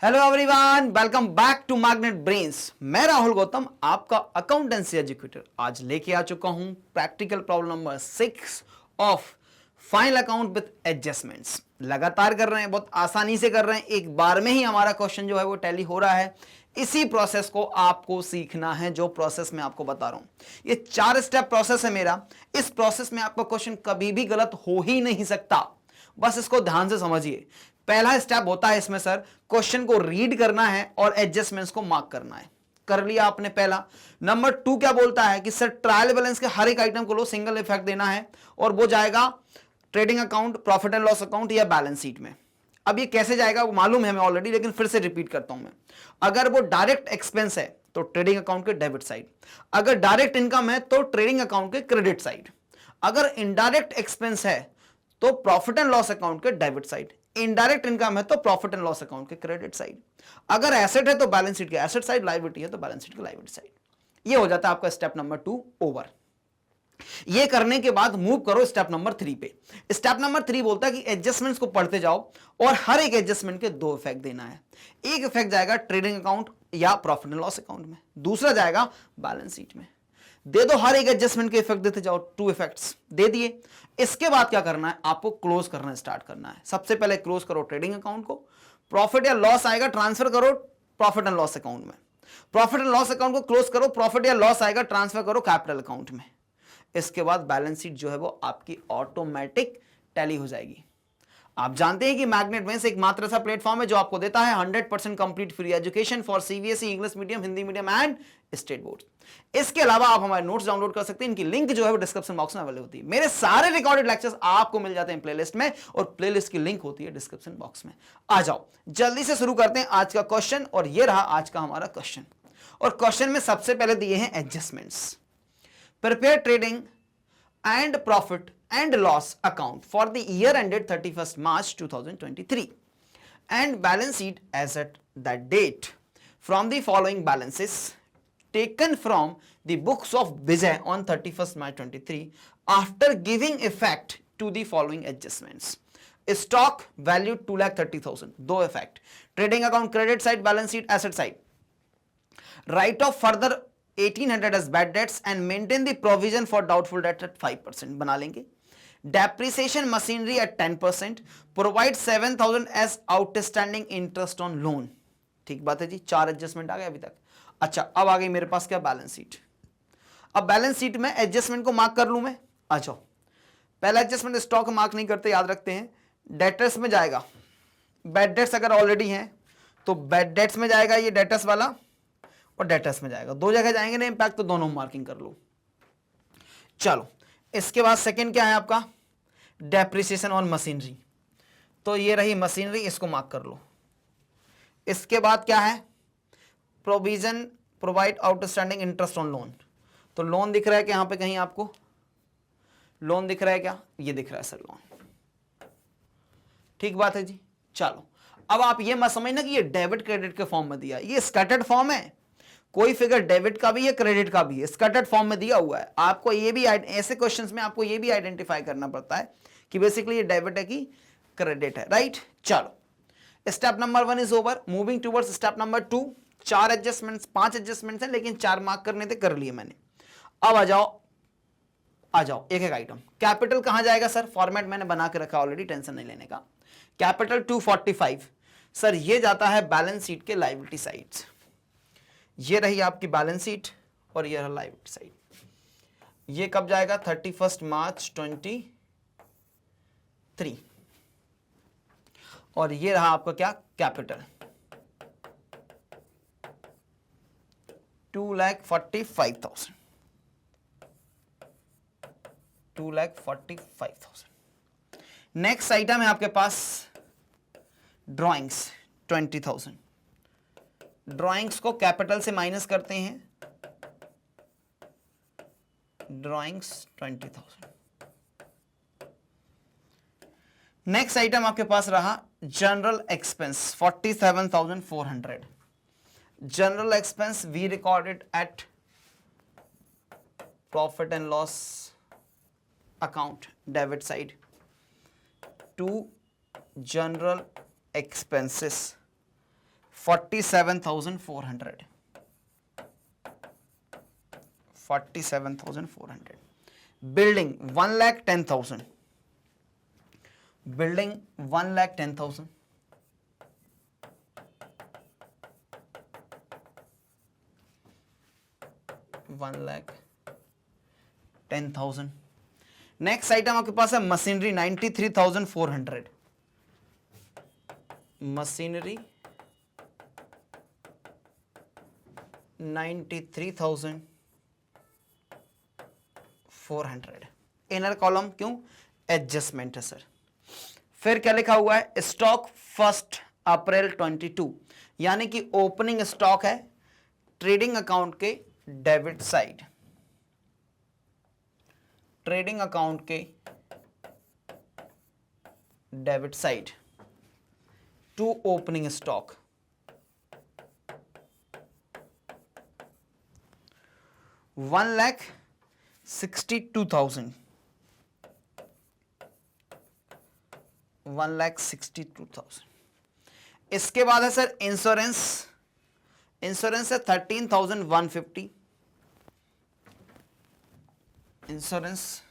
Hello everyone, welcome back to magnet brains. मैं राहुल गौतम, आपका accountancy educator. आज लेके आ चुका हूं practical problem number 6 of final account with adjustments. लगातार कर रहे हैं, बहुत आसानी से कर रहे हैं, एक बार में ही हमारा क्वेश्चन जो है वो टैली हो रहा है। इसी प्रोसेस को आपको सीखना है, जो प्रोसेस मैं आपको बता रहा हूं। ये 4 स्टेप प्रोसेस है मेरा। इस प्रोसेस में आपका क्वेश्चन कभी भी गलत हो ही नहीं सकता, बस इसको ध्यान से समझिए। पहला स्टेप होता है इसमें सर, क्वेश्चन को रीड करना है और एडजस्टमेंट्स को मार्क करना है। कर लिया आपने पहला। नंबर 2 क्या बोलता है कि सर ट्रायल बैलेंस के हर एक आइटम को लो सिंगल इफेक्ट देना है और वो जाएगा trading account, profit and loss account या बैलेंस शीट में। अब ये कैसे जाएगा वो मालूम है हमें ऑलरेडी, लेकिन फिर से रिपीट करता हूं मैं। अगर वो डायरेक्ट एक्सपेंस है तो ट्रेडिंग अकाउंट के डेबिट साइड, अगर डायरेक्ट इनकम है तो ट्रेडिंग अकाउंट के क्रेडिट साइड, अगर इनडायरेक्ट एक्सपेंस है तो प्रॉफिट एंड लॉस अकाउंट के डेबिट साइड, इनडायरेक्ट इनकम है तो प्रॉफिट एंड लॉस अकाउंट के क्रेडिट साइड, अगर एसेट है तो बैलेंस शीट के एसेट साइड, लायबिलिटी है तो बैलेंस शीट के लायबिलिटी साइड। ये हो जाता है आपका स्टेप नंबर 2 ओवर। ये करने के बाद मूव करो स्टेप नंबर 3 पे। स्टेप नंबर 3 बोलता है कि एडजस्टमेंट्स को पढ़ते जाओ और हर एक एडजस्टमेंट के 2 इफेक्ट देना है। एक इफेक्ट जाएगा ट्रेडिंग अकाउंट या प्रॉफिट एंड लॉस अकाउंट में, दूसरा जाएगा बैलेंस शीट में। दे दो, हर एक एडजस्टमेंट के इफेक्ट देते जाओ, 2 इफेक्ट्स दे दिए। इसके बाद क्या करना है, आपको क्लोज करना स्टार्ट करना है। सबसे पहले क्लोज करो ट्रेडिंग अकाउंट को, प्रॉफिट या लॉस आएगा ट्रांसफर करो प्रॉफिट एंड लॉस अकाउंट में, प्रॉफिट एंड लॉस अकाउंट को क्लोज करो, प्रॉफिट या लॉस आएगा ट्रांसफर करो कैपिटल अकाउंट में। इसके बाद बैलेंस शीट जो है वो आपकी ऑटोमेटिक टैली हो जाएगी। आप जानते हैं कि मैग्नेट ब्रेन्स एक मात्र ऐसा प्लेटफॉर्म है जो आपको देता है 100% complete free education for CBSE, English medium, Hindi medium and state board. इसके अलावा आप हमारे नोट्स डाउनलोड कर सकते हैं, इनकी लिंक जो है वो डिस्क्रिप्शन बॉक्स में अवेलेबल होती है। मेरे सारे रिकॉर्डेड लेक्चर्स आपको मिल जाते हैं प्लेलिस्ट में और प्लेलिस्ट की लिंक होती है डिस्क्रिप्शन बॉक्स में। आ जाओ जल्दी से शुरू करते हैं आज का क्वेश्चन, और ये रहा आज का हमारा क्वेश्चन। और क्वेश्चन में सबसे पहले दिए हैं adjustments. Prepare trading and profit and loss account for the year ended 31st March 2023 and balance sheet as at that date from the following balances taken from the books of Vijay on 31st March 23 after giving effect to the following adjustments. Stock value 2,30,000, 2 effect. Trading account credit side, balance sheet asset side. Write off further 1800 as bad debts and maintain the provision for doubtful debt at 5%, बना लेंगे। Depreciation machinery at 10%, provide 7,000 as outstanding interest on loan। ठीक बात है जी, 4 adjustment आ गए अभी तक। अच्छा, अब आ गई मेरे पास क्या, बैलेंस शीट। अब बैलेंस शीट में एडजस्टमेंट को मार्क कर लूं मैं। आ जाओ, पहला एडजस्टमेंट स्टॉक मार्क नहीं करते, याद रखते हैं। डेटर्स में जाएगा, बैड डेट्स अगर ऑलरेडी हैं तो बैड डेट्स में जाएगा ये डेटर्स वाला, और डेटर्स में जाएगा। 2 जगह जाएंगे ना इंपैक्ट, तो दोनों मार्किंग कर लो। चलो, इसके बाद सेकंड क्या है आपका, डेप्रिसिएशन ऑन मशीनरी। तो ये रही मशीनरी, इसको मार्क कर लो। इसके बाद क्या है, provision provide outstanding interest on loan. तो लोन दिख रहा है कि यहां पे कहीं आपको लोन दिख रहा है क्या, ये दिख रहा है सर लोन। ठीक बात है जी। चलो, अब आप ये मत समझना कि ये डेबिट क्रेडिट के फॉर्म में दिया, ये स्कैटर्ड फॉर्म है। कोई फिगर डेबिट का भी है, क्रेडिट का भी है, स्कैटर्ड फॉर्म में दिया हुआ है। आपको ये भी ऐसे क्वेश्चंस में आपको ये भी आइडेंटिफाई करना पड़ता है कि बेसिकली ये डेबिट है कि क्रेडिट है, राइट। चलो, step number 1 is over, moving towards step number 2। 4 adjustments, 5 adjustments हैं, लेकिन 4 मार्क करने थे, कर लिए मैंने। अब आ जाओ एक एक आइटम। कैपिटल कहां जाएगा सर, फॉर्मेट मैंने बना के रखा ऑलरेडी, टेंशन नहीं लेने का। कैपिटल 245 सर, ये जाता है बैलेंस शीट के लायबिलिटी साइड्स। ये रही आपकी बैलेंस शीट और ये रहा लायबिलिटी साइड। ये कब जाएगा, 31 मार्च 23। और ये रहा आपका क्या, कैपिटल 2,45,000। 2,45,000। नेक्स्ट आइटम है आपके पास ड्रॉइंग्स 20,000। ड्राइंग्स को कैपिटल से माइनस करते हैं, ड्राइंग्स 20,000। नेक्स्ट आइटम आपके पास रहा general expense 47,400। General expense we recorded at profit and loss account debit side to general expenses 47,400, 47,400. Building 1,10,000, building 1,10,000. $1,10,000. Next item आपके पास है मशीनरी 93,400, मशीनरी 93,400. इनर कॉलम क्यों? एडजस्टमेंट है सर. फिर क्या लिखा हुआ है? स्टॉक 1 अप्रैल 22, यानी कि ओपनिंग स्टॉक है ट्रेडिंग अकाउंट के डेबिट साइड, ट्रेडिंग अकाउंट के debit side to opening stock. 1,62,000, 1,62,000. इसके बाद है सर इंश्योरेंस, इंश्योरेंस है 13,150, इंश्योरेंस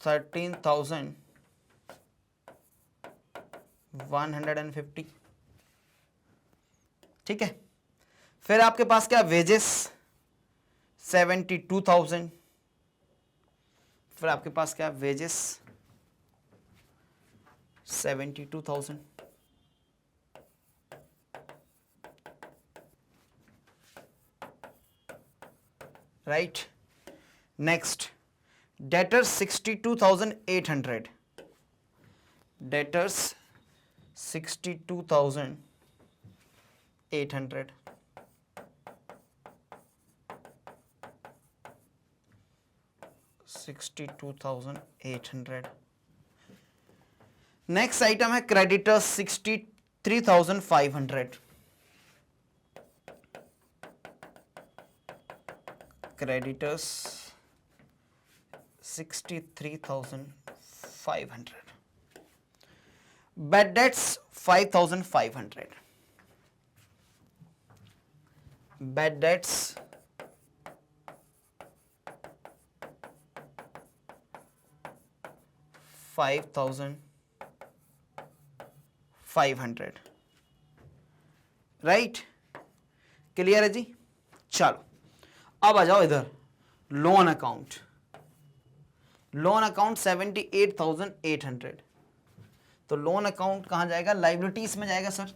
13,150. ठीक है. फिर आपके पास क्या? वेजेस 72,000. फिर आपके पास क्या? Wages 72,000. Right. Next debtors 62,800, debtors 62,800. Next item है creditors 63,500, creditors 63,500. Bad debts 5,500, bad debts 5,500. Right. Clear है जी? चलो अब आ जाओ इधर. Loan account, loan account 78,800. तो लोन अकाउंट कहां जाएगा? लाइबिलिटीज में जाएगा सर.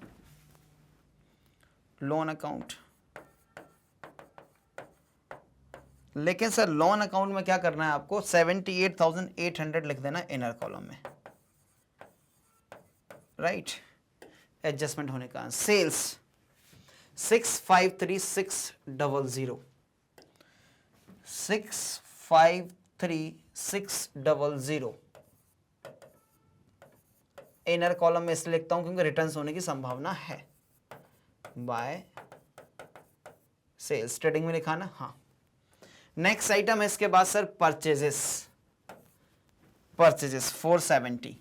लोन अकाउंट, लेकिन सर लोन अकाउंट में क्या करना है आपको? 78,800 लिख देना इनर कॉलम में. राइट. एडजस्टमेंट होने का. सेल्स 653,600, 653,600. इनर कॉलम में इसलिए लिखता हूं क्योंकि रिटर्न्स होने की संभावना है. बाय सेल्स, ट्रेडिंग में लिखा ना. हाँ. नेक्स्ट आइटम है इसके बाद sir purchases, purchases 470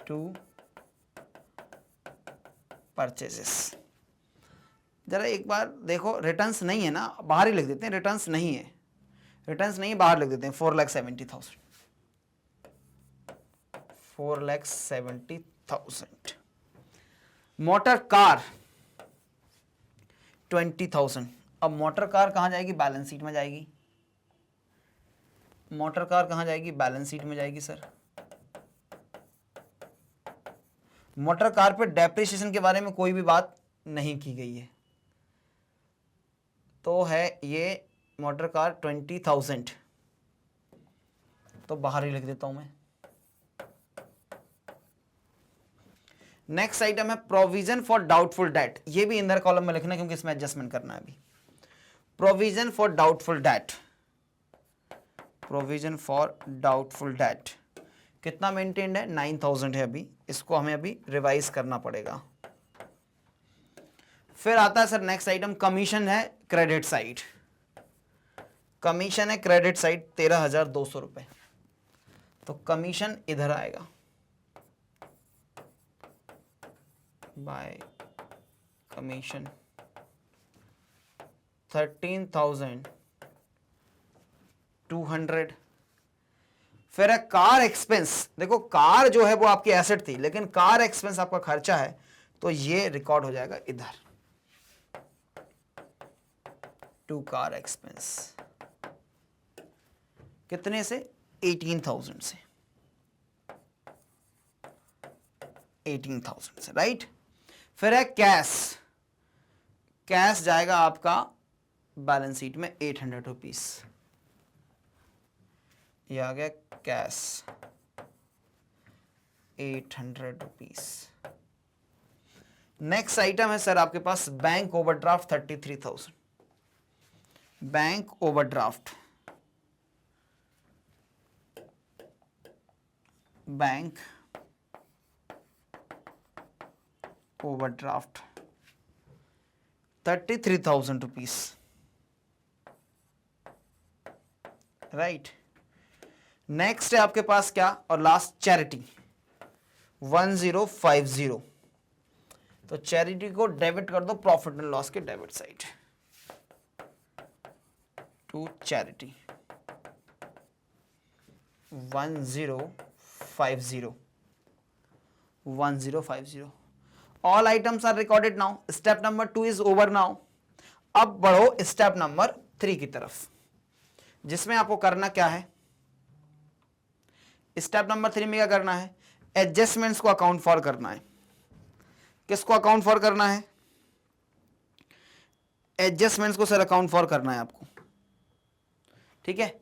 to purchases. जरा एक बार देखो, रिटर्न्स नहीं है ना, बाहर ही लिख देते हैं. रिटर्न्स नहीं है, रिटर्न्स नहीं है, बाहर लिख देते हैं. 4,70,000, 4,70,000. Motor car 20,000. अब मोटर कार कहां जाएगी? बैलेंस शीट में जाएगी. मोटर कार कहां जाएगी? बैलेंस शीट में जाएगी सर. मोटर कार पे डेप्रिसिएशन के बारे में कोई भी बात नहीं की गई है, तो है ये मोटर कार 20,000, तो बाहर ही लिख देता हूं मैं. नेक्स्ट आइटम है प्रोविजन फॉर डाउटफुल डेट. ये भी इंदर कॉलम में लिखना है क्योंकि इसमें एडजस्टमेंट करना है अभी. Provision for doubtful debt, provision for doubtful debt कितना मेंटेन्ड है? 9,000 है अभी. इसको हमें अभी रिवाइज करना पड़ेगा. फिर आता है सर नेक्स्ट आइटम कमीशन है क्रेडिट साइड. कमीशन है क्रेडिट साइड 13,200 रुपए. तो कमीशन इधर आएगा, बाय कमीशन 13,200। फिर है कार एक्सपेंस। देखो कार जो है वो आपकी एसेट थी, लेकिन कार एक्सपेंस आपका खर्चा है, तो ये रिकॉर्ड हो जाएगा इधर, टू कार एक्सपेंस। कितने से? 18,000 से, 18,000 से, राइट। फिर है कैश। कैश जाएगा आपका बैलेंस शीट में 800 रुपीज, ये आ गया कैश 800 रुपीज। नेक्स्ट आइटम है सर आपके पास bank overdraft 33,000। Bank overdraft, bank overdraft 33,000 rupees, right. Next है आपके पास क्या, और लास्ट चैरिटी 1050। तो चैरिटी को डेबिट कर दो प्रॉफिट एंड लॉस के debit side, to charity 1050, 1050। All items are recorded now. Step number 2 is over now. अब बढ़ो स्टेप नंबर 3 की तरफ, जिसमें आपको करना क्या है। स्टेप नंबर 3 में क्या करना है, एडजस्टमेंट्स को अकाउंट फॉर करना है। किसको अकाउंट फॉर करना है? एडजस्टमेंट्स को सर अकाउंट फॉर करना है आपको, ठीक है।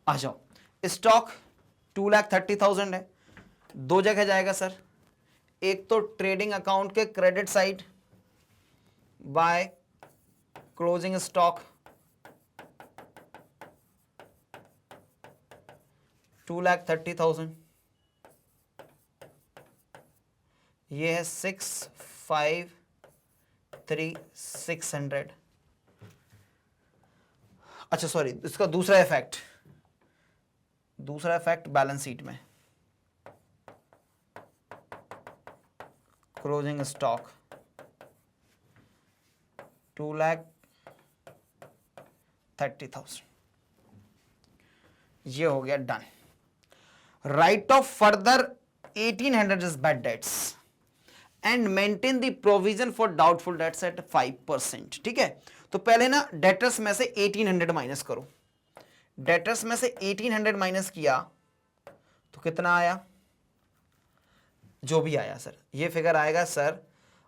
आ जाओ, स्टॉक 2,30,000 है, दो जगह जाएगा सर। एक तो ट्रेडिंग अकाउंट के credit side by closing stock 2,30,000, ये है 653,600। अच्छा सॉरी, इसका दूसरा इफेक्ट बैलेंस शीट में, क्लोजिंग स्टॉक 2,30,000, ये हो गया done. Write off further 1,800 is bad debts and maintain the provision for doubtful debts at 5%, ठीक है। तो पहले ना डेटर्स में से 1,800 माइनस करो। डेटर्स में से 1,800 माइनस किया तो कितना आया? जो भी आया सर, ये फिगर आएगा सर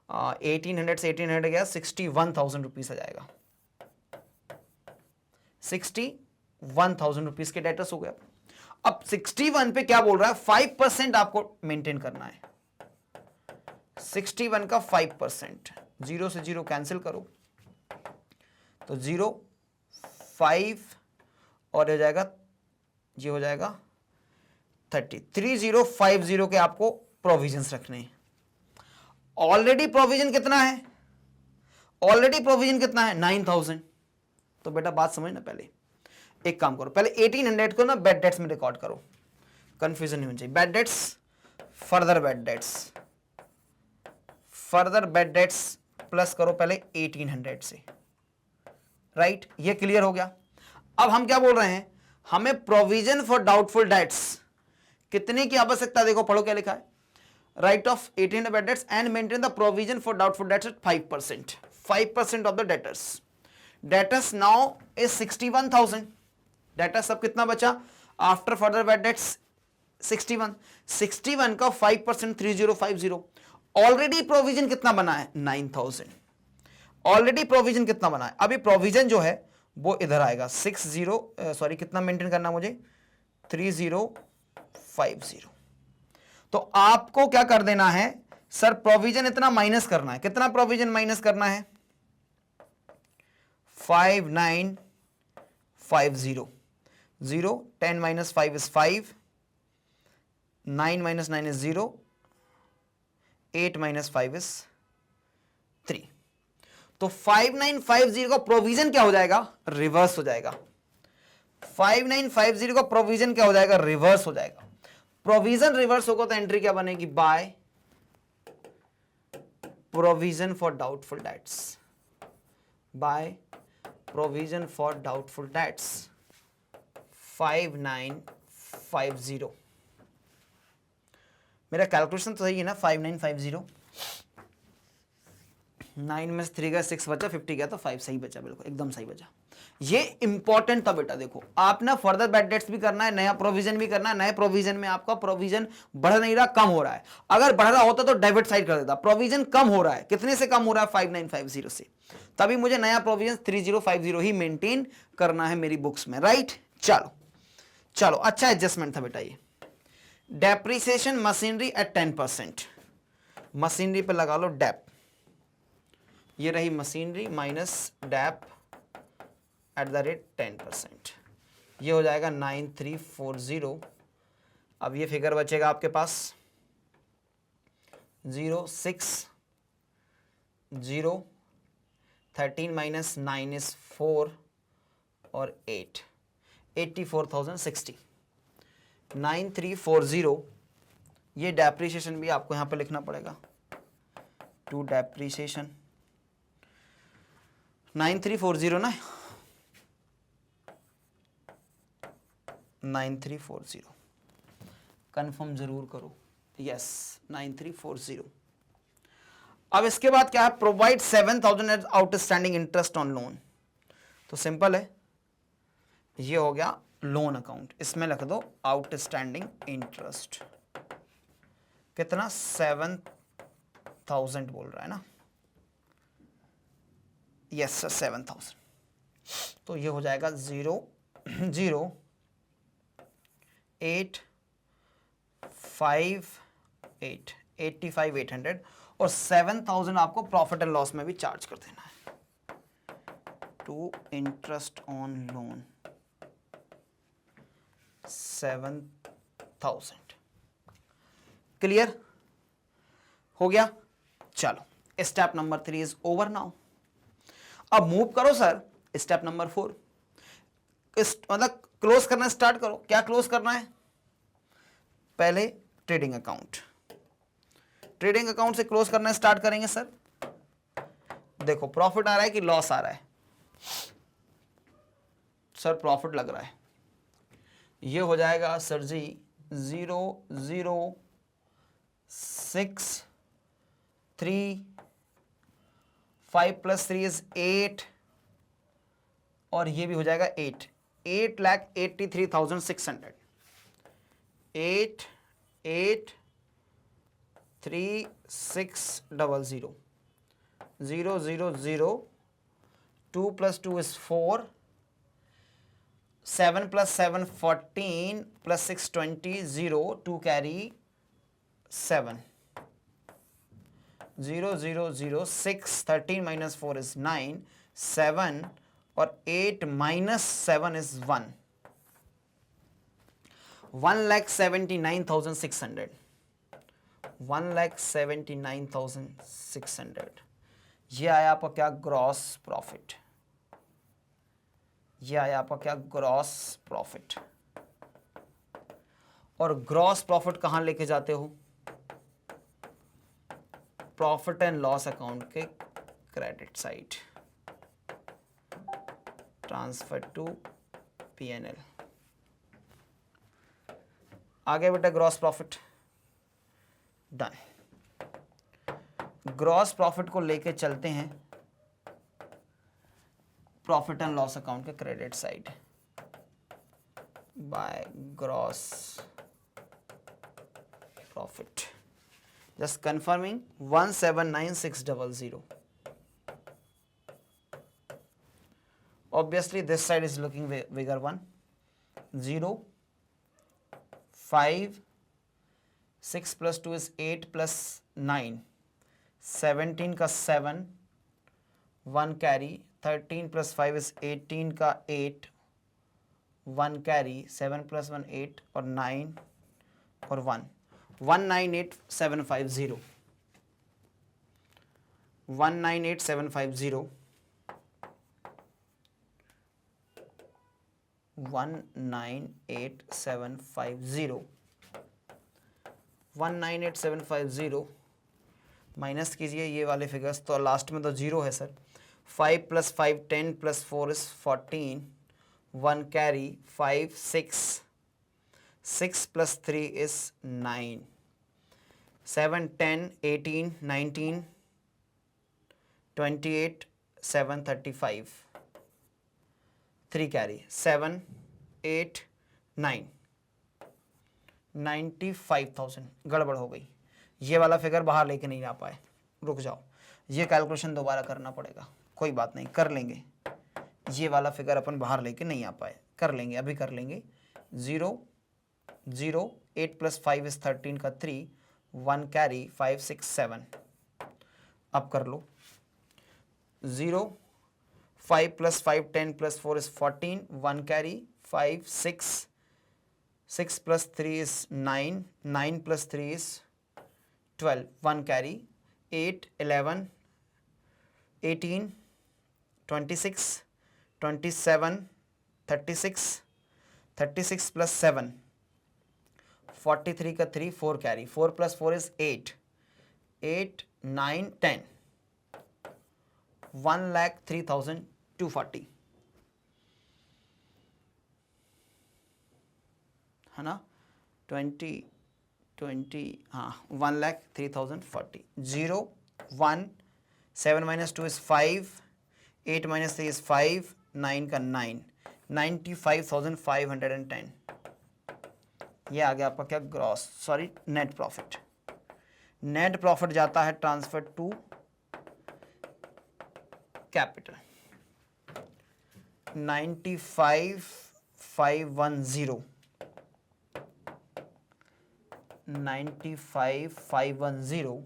1,800 से 1,800 गया 61,000 रुपीज आ जाएगा। 61,000 रुपीज के डेटर्स हो गया। अब 61 पे क्या बोल रहा है, 5% आपको मेंटेन करना है। 61 का 5%, 0 से 0 कैंसिल करो तो 0, 5 और हो जाएगा, ये हो जाएगा 30। 3050 के आपको प्रोविजंस रखने हैं। ऑलरेडी प्रोविजन कितना है? ऑलरेडी प्रोविजन कितना है? 9,000। तो बेटा बात समझना, पहले एक काम करो, पहले 1,800 को ना बैड डेट्स में रिकॉर्ड करो, कंफ्यूजन नहीं होनी चाहिए। Bad debts, further bad debts, further bad debts plus करो पहले 1,800 से, राइट। ये क्लियर हो गया। अब हम क्या बोल रहे हैं, हमें प्रोविजन फॉर डाउटफुल डेट्स कितने की आवश्यकता, देखो पढ़ो क्या लिखा है। Write off 1,800 bad debts and maintain the provision for doubtful debts at 5%, 5% of the debtors. Debtors now is 61,000। Debtors सब कितना बचा आफ्टर फर्दर बैड डेट्स? 61। 61 का 5% 3050। ऑलरेडी प्रोविजन कितना बना है? 9,000। ऑलरेडी प्रोविजन कितना बना है? अभी प्रोविजन जो है वो इधर आएगा 60, कितना मेंटेन करना मुझे? 3050। तो आपको क्या कर देना है सर, प्रोविजन इतना माइनस करना है। कितना प्रोविजन माइनस करना है? 5950। 0, 10 minus 5 is 5, 9 minus 9 is 0, 8 minus 5 is 3। तो 5950 का प्रोविजन क्या हो जाएगा? रिवर्स हो जाएगा। 5950 का प्रोविजन क्या हो जाएगा? रिवर्स हो जाएगा। प्रोविजन रिवर्स होगा तो एंट्री क्या बनेगी, by provision for doubtful dates, by provision for doubtful dates 5950। मेरा कैलकुलेशन तो सही है ना, 5950, 9 में से 3 गया 6 बचा, 50 गया तो 5 सही बचा, बिल्कुल एकदम सही बचा। ये इंपॉर्टेंट था बेटा, देखो आप ना फर्दर बैड डेट्स भी करना है, नया प्रोविजन भी करना है। नए प्रोविजन में आपका प्रोविजन बढ़ नहीं रहा, कम हो रहा है। अगर बढ़ रहा होता तो डेबिट साइड कर देता, प्रोविजन कम हो रहा है, कितने से कम हो रहा है, 5950 से, तभी मुझे नया प्रोविजन 3050 ही मेंटेन करना है मेरी बुक्स में, राइट। चलो चलो, अच्छा एडजस्टमेंट था बेटा ये। डेप्रिसिएशन मशीनरी एट 10%, मशीनरी पे लगा लो डेप, ये रही machinery minus dep at the rate 10%, ये हो जाएगा 9340। अब ये फिगर बचेगा आपके पास 0 6 0, 13 माइनस 9 इज 4 और 8, 84,060, 9340। ये डेप्रिसिएशन भी आपको यहां पे लिखना पड़ेगा, टू डेप्रिसिएशन 9340 ना, 9340 कंफर्म जरूर करो, यस 9340। अब इसके बाद क्या है, provide 7000 as outstanding interest on loan. तो सिंपल है, ये हो गया लोन अकाउंट, इसमें लिख दो आउटस्टैंडिंग इंटरेस्ट, कितना 7000 बोल रहा है ना, यस सर 7000। तो ये हो जाएगा 0 0 8 5 8 85,800, और 7000 आपको प्रॉफिट एंड लॉस में भी चार्ज कर देना है, to interest on loan 7000। Clear हो गया। चलो step number 3 is over now. अब मूव करो सर स्टेप नंबर 4, मतलब क्लोज करना स्टार्ट करो। क्या क्लोज करना है, पहले ट्रेडिंग अकाउंट, ट्रेडिंग अकाउंट से क्लोज करना स्टार्ट करेंगे सर। देखो प्रॉफिट आ रहा है कि लॉस आ रहा है, सर प्रॉफिट लग रहा है, ये हो जाएगा सर जी 0 0 6 3, 5 + 3 इज 8, और ये भी हो जाएगा 8,83,600, 8,83,600, 0 0 0, 2 + 2 is 4, 7 + 7 14, + 6 20, 0 2 carry 7, 0 0 0 6, 13 minus 4 is 9, 7 और 8 minus 7 is 1, 1,79,600, 1,79,600। ये आया आपका क्या, ग्रॉस प्रॉफिट, ये आया आपका क्या, ग्रॉस प्रॉफिट। और ग्रॉस प्रॉफिट कहां लेके जाते हो, प्रॉफिट एंड लॉस अकाउंट के credit side, transfer to P&L। आगे बेटा gross profit done. Gross profit को लेके चलते हैं प्रॉफिट एंड लॉस अकाउंट के credit side, by gross profit, just confirming 179,600। Obviously this side is looking bigger one, 0 5 6 + 2 is 8 + 9, 17 का 7, 1 carry, 13 + 5 is 18 का 8, 1 carry, 7 + 1 8 और 9 और 1, 198,750, 198,750, 198,750, 198750 माइनस कीजिए ये वाले फिगर्स, तो लास्ट में तो जीरो है sir. 5 + 5 10 + 4 is 14, 1 carry, 5 6, 6 + 3 is 9, 7 10 18 19 28 7 35, 3 carry, 7 8 9, 95,000। गड़बड़ हो गई, ये वाला फिगर बाहर लेके नहीं आ पाए, रुक जाओ, ये कैलकुलेशन दोबारा करना पड़ेगा, कोई बात नहीं, कर लेंगे। ये वाला फिगर अपन बाहर लेके नहीं आ पाए, कर लेंगे, अभी कर लेंगे। 0 0 8 + 5 is 13 का 3, 1 कैरी, 5 6 7। अब कर लो। 0 5 + 5 10 + 4 is 14, 1 carry, 5 6, 6 + 3 is 9, 9 + 3 is 12, 1 carry, 8 11 18 26 27 36, 36 + 7 43 का 3, 4 कैरी, 4 + 4 is 8, 8 9 10, 1,03,240 है ना, 20 20, हाँ 1,03,040। 0 1 7 - 2 is 5, 8 - 3 is 5, 9 का 9, 95,510। ये आ गया आपका क्या, gross, sorry net profit. Net profit जाता है ट्रांसफर टू कैपिटल। 95,510, 95,510,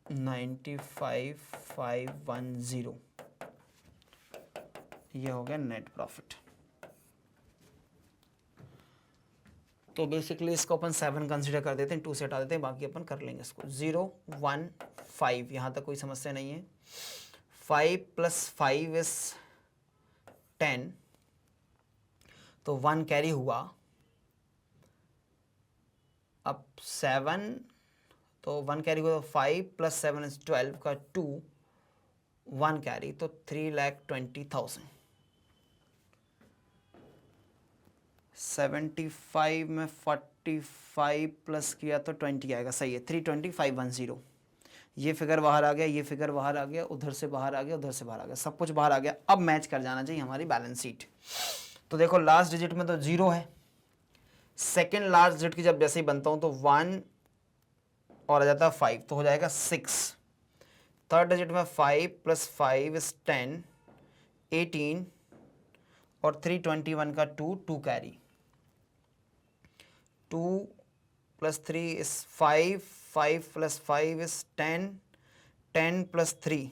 95,510, ये हो गया नेट प्रॉफिट। तो बेसिकली इसको अपन 7 कंसीडर कर देते हैं, 2 से हटा देते हैं, बाकी अपन कर लेंगे इसको। 0 1 5, यहाँ तक कोई समस्या नहीं है। 5 + 5 is 10, तो 1 कैरी हुआ। अब 7, तो 1 कैरी हुआ, 5 + 7 is 12 का 2, 1 कैरी, तो 3,20,000। 75 में 45 प्लस किया तो 20 आएगा, सही है, 320,510। ये फिगर बाहर आ गया, ये फिगर बाहर आ गया, उधर से बाहर आ गया, उधर से बाहर आ गया, सब कुछ बाहर आ गया। अब मैच कर जाना चाहिए हमारी बैलेंस शीट। तो देखो लास्ट डिजिट में तो 0 है, सेकेंड लास्ट डिजिट की जब जैसे ही बनता हूं तो 1 और आ जाता है 5, तो हो जाएगा 6। थर्ड डिजिट में 5 + 5 is 10, 18 और 321 का 2, 2 कैरी, 2 + 3 is 5, 5 + 5 is 10, 10 + 3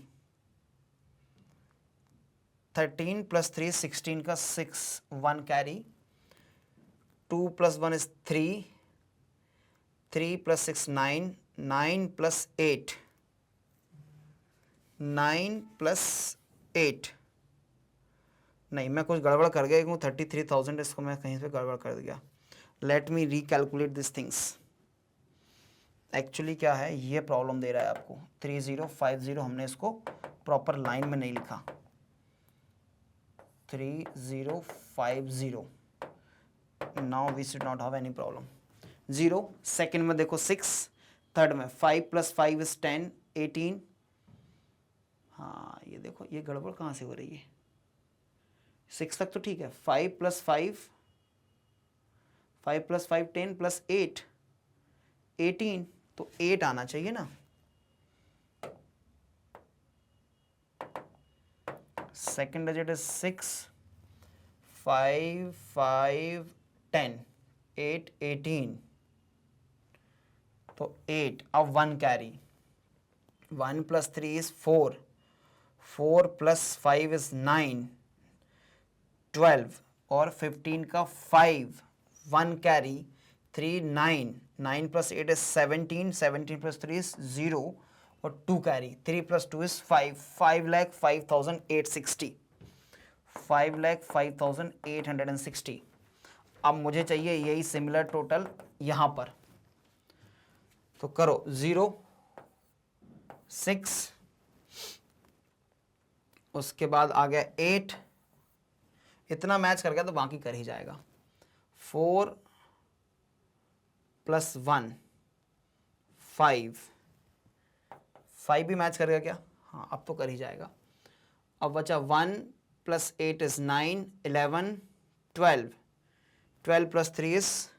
13 + 3 16 का 6, 1 कैरी, 2 + 1 is 3, 3 + 6 9, 9 + 8, 9 + 8, नहीं मैं कुछ गड़बड़ कर गया क्यों, 33,000 इसको मैं कहीं से गड़बड़ कर दिया। Let me recalculate this things. Actually क्या है, ये प्रॉब्लम दे रहा है आपको 3050, हमने इसको प्रॉपर लाइन में नहीं लिखा। 3050, now we should not have any problem. 0 second में देखो 6, थर्ड में 5 + 5 is 10, 18। हाँ ये देखो ये गड़बड़ कहाँ से हो रही है, 6 तक तो ठीक है, 5 + 5 10 + 8 18, तो 8 आना चाहिए ना। सेकेंड डिजिट इज 6, 5 5 10 8 18, तो 8। अब 1 कैरी, 1 + 3 is 4, 4 + 5 is 9, 12 और 15 का 5, 1 कैरी, 3 9, 9 + 8 is 17, 17 + 3 is 0 और 2 कैरी, 3 + 2 is 5, 5,05,860, 5,05,860। अब मुझे चाहिए यही सिमिलर टोटल यहां पर, तो करो 0 6, उसके बाद आ गया 8, इतना मैच कर गया तो बाकी कर ही जाएगा। 4 + 1 5 भी मैच कर गया क्या? हाँ, अब तो कर ही जाएगा। अब बचा 1 + 8 = 9, 11 12, 12 + 3 =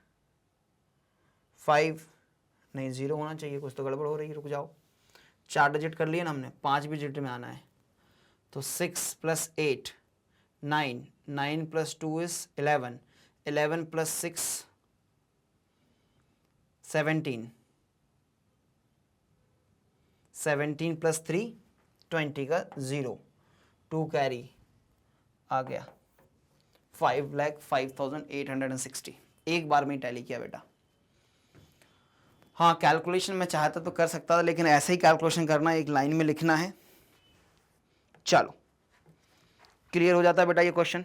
5, नहीं 0 होना चाहिए, कुछ तो गड़बड़ हो रही है, रुक जाओ। 4 डिजिट कर लिए ना हमने, 5 भी डिजिट में आना है। तो 6 + 8 9, 9 + 2 = 11, 11 + 6 17, 17 + 3 20 का 0, 2 कैरी आ गया 5,05,860। एक बार में ही टैली किया बेटा। हाँ, कैलकुलेशन में चाहता तो कर सकता था, लेकिन ऐसे ही कैलकुलेशन करना, एक लाइन में लिखना है। चलो, क्लियर हो जाता है बेटा ये क्वेश्चन।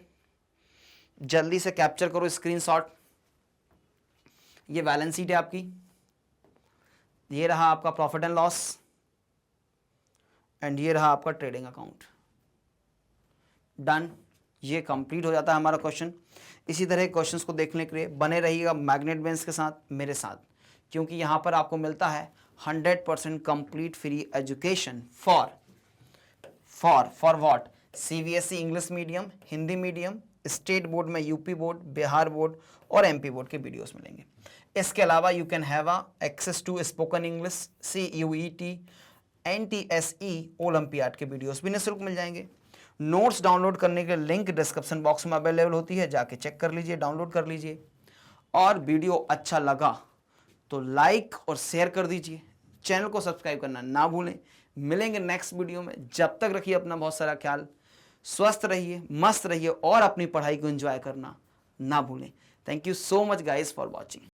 जल्दी से कैप्चर करो स्क्रीनशॉट। ये बैलेंस शीट है आपकी, ये रहा आपका प्रॉफिट एंड लॉस, एंड ये रहा आपका ट्रेडिंग अकाउंट। डन, ये कंप्लीट हो जाता है हमारा क्वेश्चन। इसी तरह क्वेश्चंस को देखने के लिए बने रहिएगा मैग्नेट ब्रेन्स के साथ, मेरे साथ, क्योंकि यहाँ पर आपको मिलता है 100% complete free education for what? CBSE English medium, Hindi medium, state board में यूपी बोर्ड, बिहार बोर्ड और MP बोर्ड के वीडियोस मिलेंगे। इसके अलावा you can have access to spoken English, CUET, NTSE olympiad के वीडियोस भी निःशुल्क मिल जाएंगे। नोट्स डाउनलोड करने के लिंक डिस्क्रिप्शन बॉक्स में अवेलेबल होती है, जाके चेक कर लीजिए, डाउनलोड कर लीजिए। और वीडियो अच्छा लगा तो लाइक और शेयर कर दीजिए, चैनल को सब्सक्राइब करना ना भूलें। मिलेंगे नेक्स्ट वीडियो में, जब तक रखिए अपना बहुत सारा ख्याल, स्वस्थ रहिए, मस्त रहिए और अपनी पढ़ाई को एंजॉय करना ना भूलें। Thank you so much guys for watching.